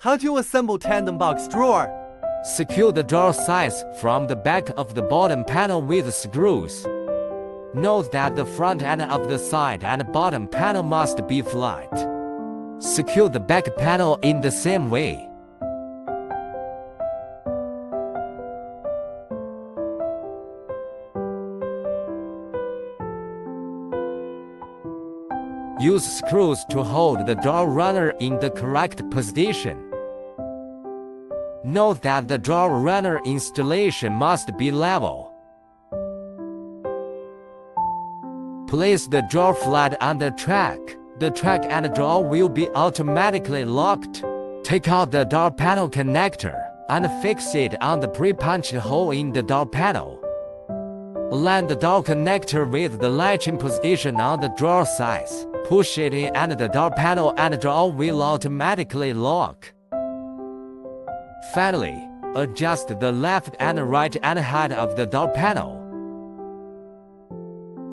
How to assemble tandem box drawer. Secure the drawer sides from the back of the bottom panel with screws. Note that the front end of the side and bottom panel must be flat. Secure the back panel in the same way. Use screws to hold the drawer runner in the correct position. Note that the drawer runner installation must be level. Place the drawer flat on the track. The track and drawer will be automatically locked. Take out the door panel connector and fix it on the pre-punched hole in the door panel. Align the door connector with the latching position on the drawer sides. Push it in and the door panel and drawer will automatically lock. Finally, adjust the left and right and height of the door panel.